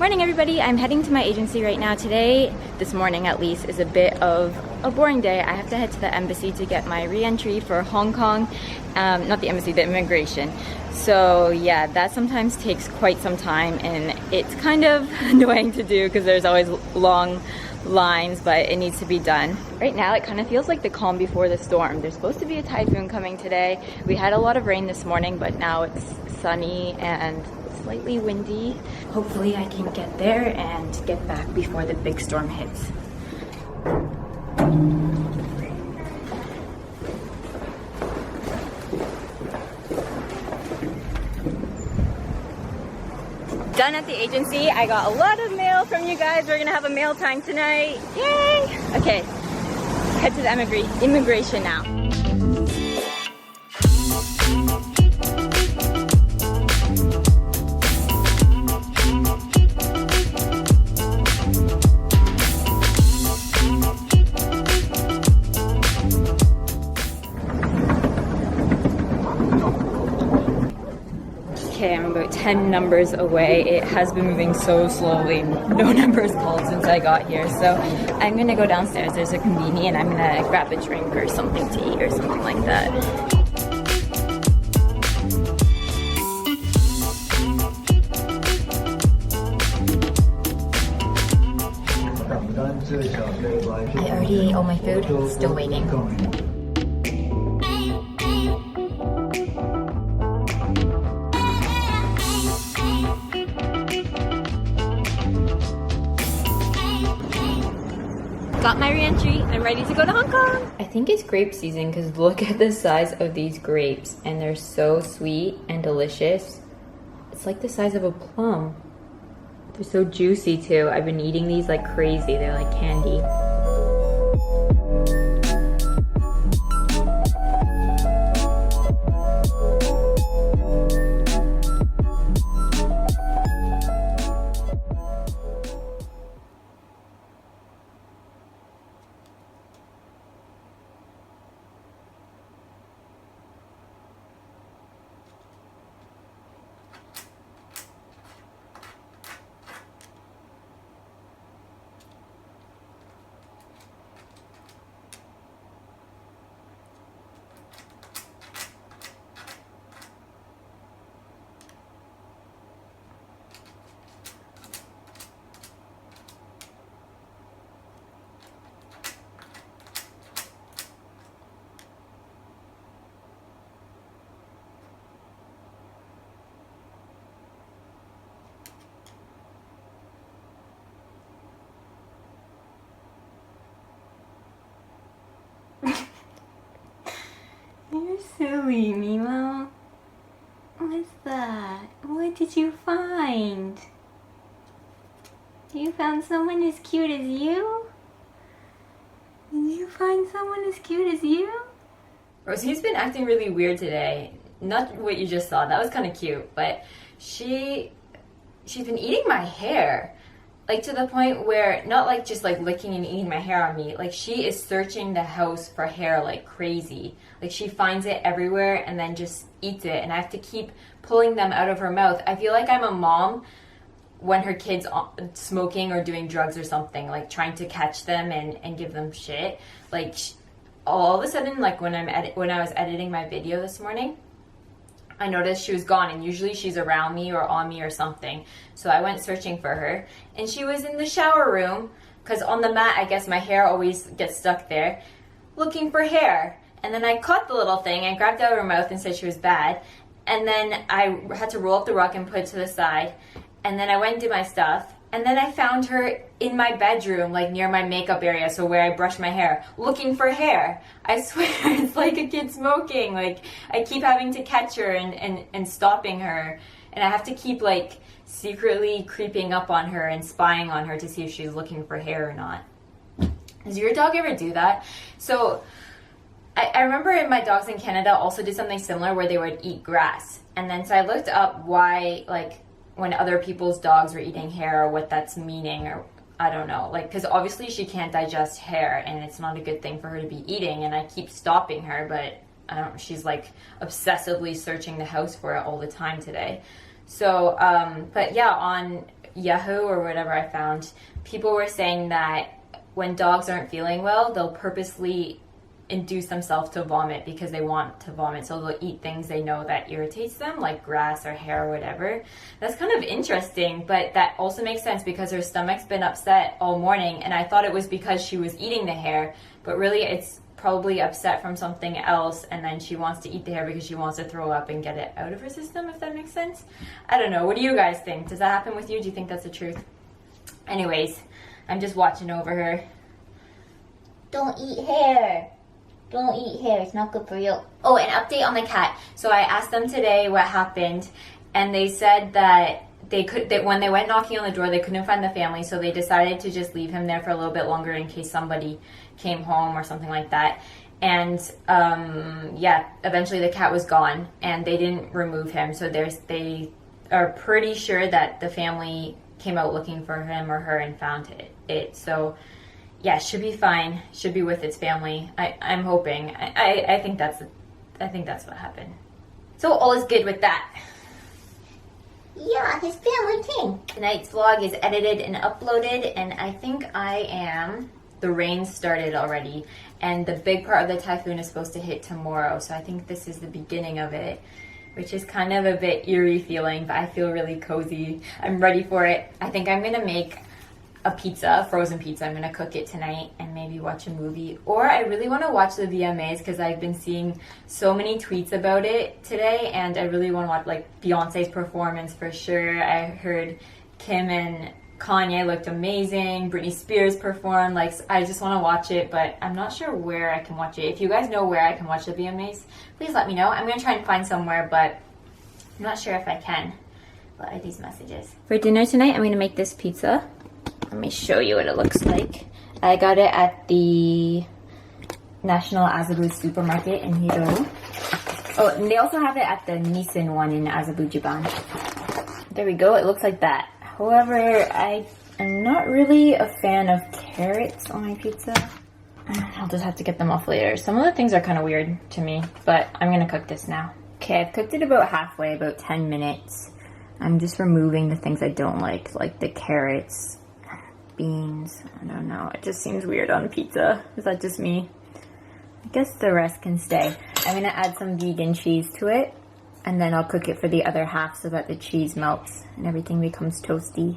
Morning everybody, I'm heading to my agency right now. Today, this morning at least, is a bit of a boring day. I have to head to the embassy to get my re-entry for Hong Kong. Not the embassy, the immigration. So yeah, that sometimes takes quite some time and it's kind of annoying to do because there's always long lines, but it needs to be done. Right now it kind of feels like the calm before the storm. There's supposed to be a typhoon coming today. We had a lot of rain this morning, but now it's sunny and slightly windy. Hopefully I can get there and get back before the big storm hits. Done at the agency. I got a lot of mail from you guys. We're gonna have a mail time tonight. Yay! Okay, head to the immigration now. Okay, I'm about 10 numbers away. It has been moving so slowly. No numbers called since I got here. So I'm gonna go downstairs. There's a convenience and I'm gonna grab a drink or something to eat or something like that. I already ate all my food. Still waiting. Got my re-entry. I'm ready to go to Hong Kong. I think it's grape season because look at the size of these grapes and they're so sweet and delicious. It's like the size of a plum. They're so juicy too. I've been eating these like crazy. They're like candy. You're silly, Mimo. What's that? What did you find? You found someone as cute as you? Did you find someone as cute as you? Rosie's been acting really weird today. Not what you just saw. That was kind of cute, but she's been eating my hair. Like to the point where, not like just like licking and eating my hair on me, like she is searching the house for hair like crazy. Like she finds it everywhere and then just eats it and I have to keep pulling them out of her mouth. I feel like I'm a mom when her kid's smoking or doing drugs or something, like trying to catch them and give them shit. Like all of a sudden, like when I was editing my video this morning, I noticed she was gone and usually she's around me or on me or something. So I went searching for her and she was in the shower room because on the mat, I guess my hair always gets stuck there, looking for hair. And then I caught the little thing and grabbed it out of her mouth and said she was bad. And then I had to roll up the rug and put it to the side. And then I went and did my stuff. And then I found her in my bedroom, like near my makeup area, so where I brush my hair, looking for hair. I swear, it's like a kid smoking. Like, I keep having to catch her and stopping her. And I have to keep, like, secretly creeping up on her and spying on her to see if she's looking for hair or not. Does your dog ever do that? So, I remember my dogs in Canada also did something similar where they would eat grass. And then, so I looked up why, like, when other people's dogs were eating hair or what that's meaning, or I don't know, like, because obviously she can't digest hair and it's not a good thing for her to be eating, and I keep stopping her, but I don't, she's like obsessively searching the house for it all the time today. So but yeah, on Yahoo or whatever I found, people were saying that when dogs aren't feeling well, they'll purposely induce themselves to vomit because they want to vomit. So they'll eat things they know that irritates them, like grass or hair or whatever. That's kind of interesting, but that also makes sense because her stomach's been upset all morning, and I thought it was because she was eating the hair, but really it's probably upset from something else, and then she wants to eat the hair because she wants to throw up and get it out of her system, if that makes sense. I don't know. What do you guys think? Does that happen with you? Do you think that's the truth? Anyways, I'm just watching over her. Don't eat hair. Don't eat hair. It's not good for you. Oh, an update on the cat. So I asked them today what happened, and they said that when they went knocking on the door, they couldn't find the family, so they decided to just leave him there for a little bit longer in case somebody came home or something like that. And eventually the cat was gone, and they didn't remove him. So they are pretty sure that the family came out looking for him or her and found it. So yeah, should be fine. Should be with its family. I'm hoping. I think that's what happened. So all is good with that. Yeah, his family came. Tonight's vlog is edited and uploaded, and I think the rain started already, and the big part of the typhoon is supposed to hit tomorrow, so I think this is the beginning of it, which is kind of a bit eerie feeling, but I feel really cozy. I'm ready for it. I think I'm gonna make a pizza, frozen pizza. I'm gonna cook it tonight and maybe watch a movie. Or I really want to watch the VMAs because I've been seeing so many tweets about it today, and I really want to watch like Beyonce's performance for sure. I heard Kim and Kanye looked amazing. Britney Spears performed. Like, I just want to watch it, but I'm not sure where I can watch it. If you guys know where I can watch the VMAs, please let me know. I'm gonna try and find somewhere, but I'm not sure if I can. What are these messages? For dinner tonight, I'm gonna make this pizza. Let me show you what it looks like. I got it at the National Azabu supermarket in Hiro. Oh, and they also have it at the Nissan one in Azabujaban. There we go, it looks like that. However, I am not really a fan of carrots on my pizza. I'll just have to get them off later. Some of the things are kind of weird to me, but I'm gonna cook this now. Okay, I've cooked it about halfway, about 10 minutes. I'm just removing the things I don't like the carrots, beans. I don't know, it just seems weird on pizza. Is that just me? I guess the rest can stay. I'm gonna add some vegan cheese to it, and then I'll cook it for the other half so that the cheese melts and everything becomes toasty.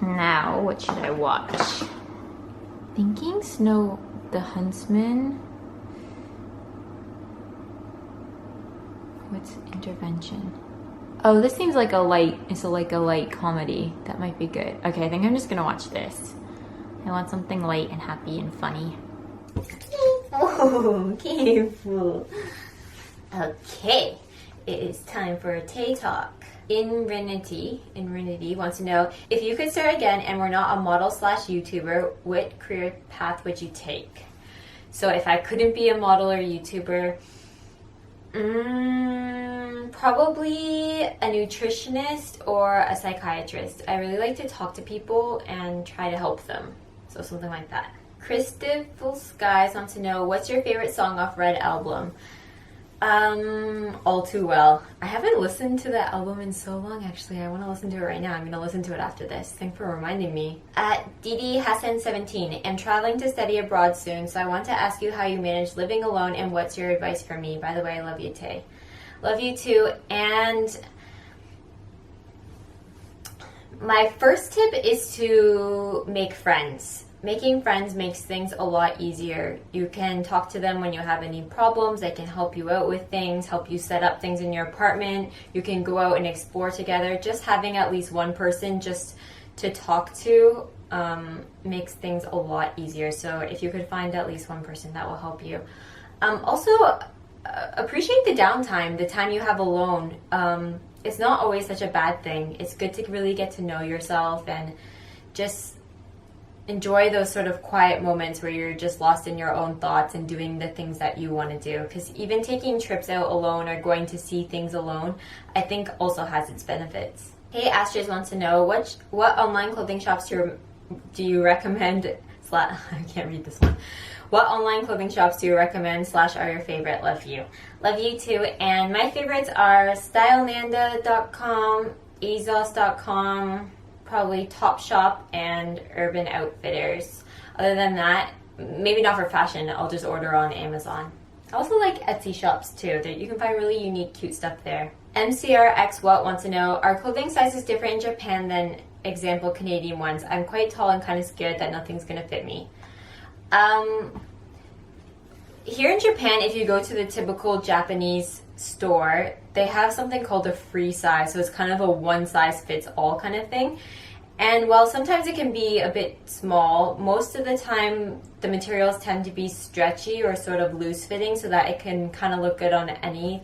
Now, what should I watch? Thinking Snow the Huntsman. What's Intervention? Oh, this seems like a light comedy. That might be good. Okay, I think I'm just gonna watch this. I want something light and happy and funny. Oh, careful. Okay, it is time for a Tay Talk. Inrinity wants to know, if you could start again and were not a model slash YouTuber, what career path would you take? So if I couldn't be a model or YouTuber, probably a nutritionist or a psychiatrist. I really like to talk to people and try to help them. So something like that. Christopher Skies wants to know, what's your favorite song off Red album? All Too Well. I haven't listened to that album in so long, actually. I want to listen to it right now. I'm going to listen to it after this. Thanks for reminding me. At Didi Hassan 17, I'm traveling to study abroad soon, so I want to ask you how you manage living alone and what's your advice for me. By the way, I love you, Tay. Love you too. And my first tip is to make friends. Making friends makes things a lot easier. You can talk to them when you have any problems. They can help you out with things, help you set up things in your apartment. You can go out and explore together. Just having at least one person just to talk to makes things a lot easier. So if you could find at least one person, that will help you. Also, appreciate the downtime, the time you have alone. It's not always such a bad thing. It's good to really get to know yourself and just enjoy those sort of quiet moments where you're just lost in your own thoughts and doing the things that you want to do. Because even taking trips out alone or going to see things alone, I think also has its benefits. Hey, Astrid wants to know, what online clothing shops do you recommend? I can't read this one. What online clothing shops do you recommend / are your favorite? Love you. Love you too. And my favorites are stylenanda.com, ASOS.com, probably Topshop, and Urban Outfitters. Other than that, maybe not for fashion, I'll just order on Amazon. I also like Etsy shops too. You can find really unique, cute stuff there. MCRX What wants to know, are clothing sizes different in Japan than example Canadian ones? I'm quite tall and kind of scared that nothing's gonna fit me. Here in Japan, if you go to the typical Japanese store, they have something called a free size, so it's kind of a one size fits all kind of thing. And while sometimes it can be a bit small, most of the time the materials tend to be stretchy or sort of loose fitting so that it can kind of look good on any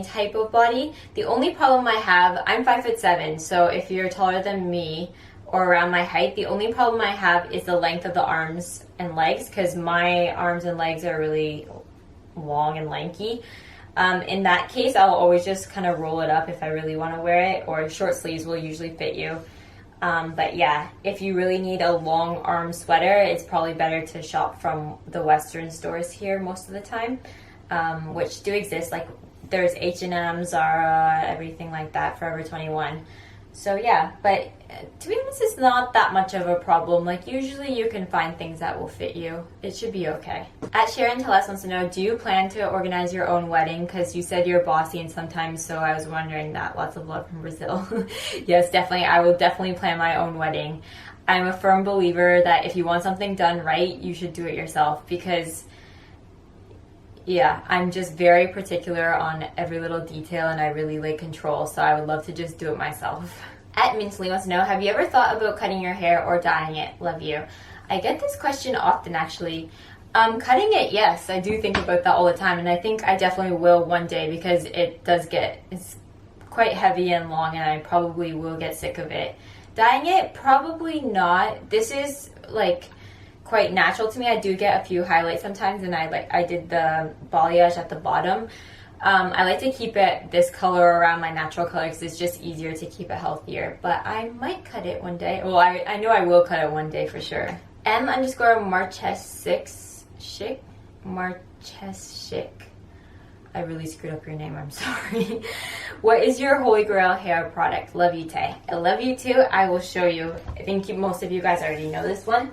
type of body. The only problem I have, I'm 5'7", so if you're taller than me or around my height, the only problem I have is the length of the arms and legs, because my arms and legs are really long and lanky. In that case, I'll always just kind of roll it up if I really want to wear it, or short sleeves will usually fit you. But yeah, if you really need a long arm sweater, it's probably better to shop from the Western stores here most of the time, which do exist. Like there's H&M, Zara, everything like that, Forever 21. So yeah, but to be honest, it's not that much of a problem. Like usually you can find things that will fit you. It should be okay. At Sharon Teles wants to know, do you plan to organize your own wedding? Because you said you're bossy and sometimes, so I was wondering that. Lots of love from Brazil. Yes, definitely. I will definitely plan my own wedding. I'm a firm believer that if you want something done right, you should do it yourself, because yeah, I'm just very particular on every little detail and I really like control, so I would love to just do it myself. At Mintley wants to know, have you ever thought about cutting your hair or dyeing it? Love you. I get this question often actually. Cutting it, yes, I do think about that all the time, and I think I definitely will one day, because it's quite heavy and long and I probably will get sick of it. Dyeing it, probably not. This is like quite natural to me. I do get a few highlights sometimes, and I did the balayage at the bottom. I like to keep it this color around my natural color because it's just easier to keep it healthier, but I might cut it one day. Well, I know I will cut it one day for sure. M_Marches6Chic. Marches Chic. I really screwed up your name, I'm sorry. What is your Holy Grail hair product? Love you, Tay. I love you too. I will show you. I think most of you guys already know this one.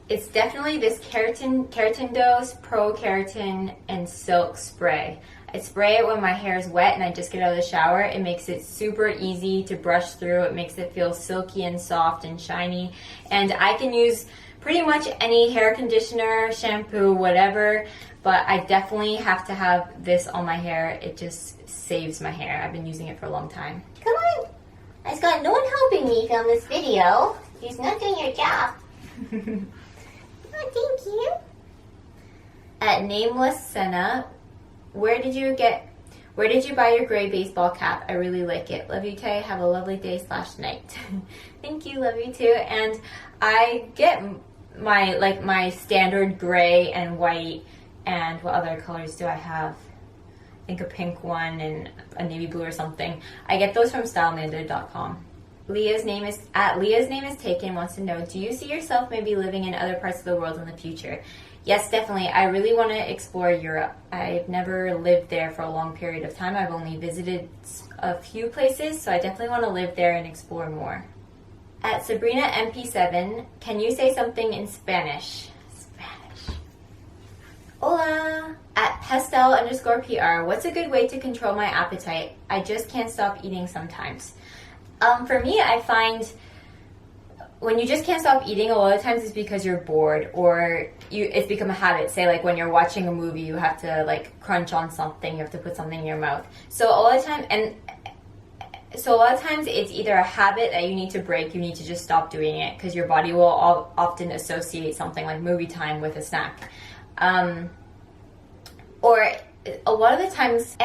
It's definitely this Keratin Dose Pro Keratin and Silk Spray. I spray it when my hair is wet and I just get out of the shower. It makes it super easy to brush through. It makes it feel silky and soft and shiny. And I can use pretty much any hair conditioner, shampoo, whatever, but I definitely have to have this on my hair. It just saves my hair. I've been using it for a long time. Come on. I've got no one helping me film this video. He's not doing your job. Oh, thank you. At Nameless Senna, where did you buy your gray baseball cap? I really like it. Love you, Tay. Have a lovely day/night. Thank you. Love you too. And I get my standard gray and white, and what other colors do I have? I think a pink one and a navy blue or something. I get those from stylenander.com. Leah's name is taken, wants to know, do you see yourself maybe living in other parts of the world in the future? Yes, definitely. I really want to explore Europe. I've never lived there for a long period of time. I've only visited a few places, so I definitely want to live there and explore more. At Sabrina MP7, can you say something in Spanish? Hola! At Pestel_PR, what's a good way to control my appetite? I just can't stop eating sometimes. For me, I find when you just can't stop eating, a lot of times it's because you're bored or it's become a habit. Say like when you're watching a movie, you have to like crunch on something, you have to put something in your mouth. So a lot of times it's either a habit that you need to break, you need to just stop doing it because your body will often associate something like movie time with a snack. Or a lot of the times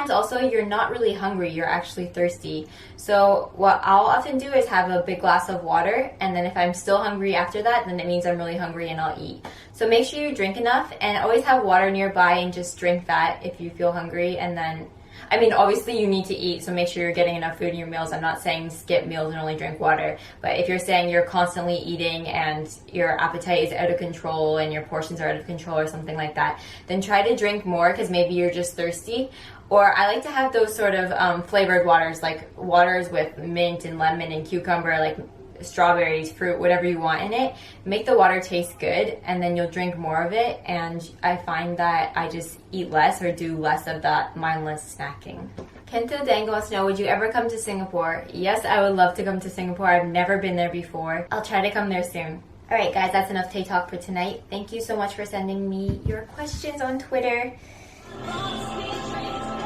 also you're not really hungry, you're actually thirsty. So what I'll often do is have a big glass of water, and then if I'm still hungry after that, then it means I'm really hungry and I'll eat. So make sure you drink enough and always have water nearby and just drink that if you feel hungry. And then I mean, obviously you need to eat, so make sure you're getting enough food in your meals. I'm not saying skip meals and only drink water, but if you're saying you're constantly eating and your appetite is out of control and your portions are out of control or something like that, then try to drink more because maybe you're just thirsty. Or I like to have those sort of flavored waters, like waters with mint and lemon and cucumber, like strawberries, fruit, whatever you want in it. Make the water taste good, and then you'll drink more of it. And I find that I just eat less or do less of that mindless snacking. Kento Dang wants to know, would you ever come to Singapore? Yes, I would love to come to Singapore. I've never been there before. I'll try to come there soon. Alright guys, that's enough Tay Talk for tonight. Thank you so much for sending me your questions on Twitter.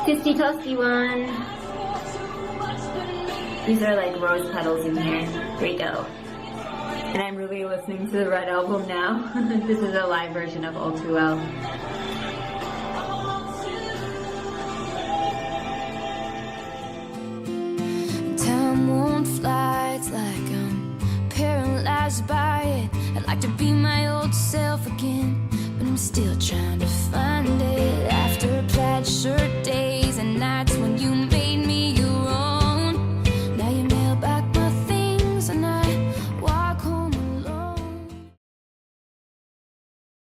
Toasty toasty one. These are like rose petals in here. Here we go. And I'm really listening to the Red album now. This is a live version of All Too Well. Time won't fly, it's like I'm paralyzed by it. I'd like to be my old self again, but I'm still trying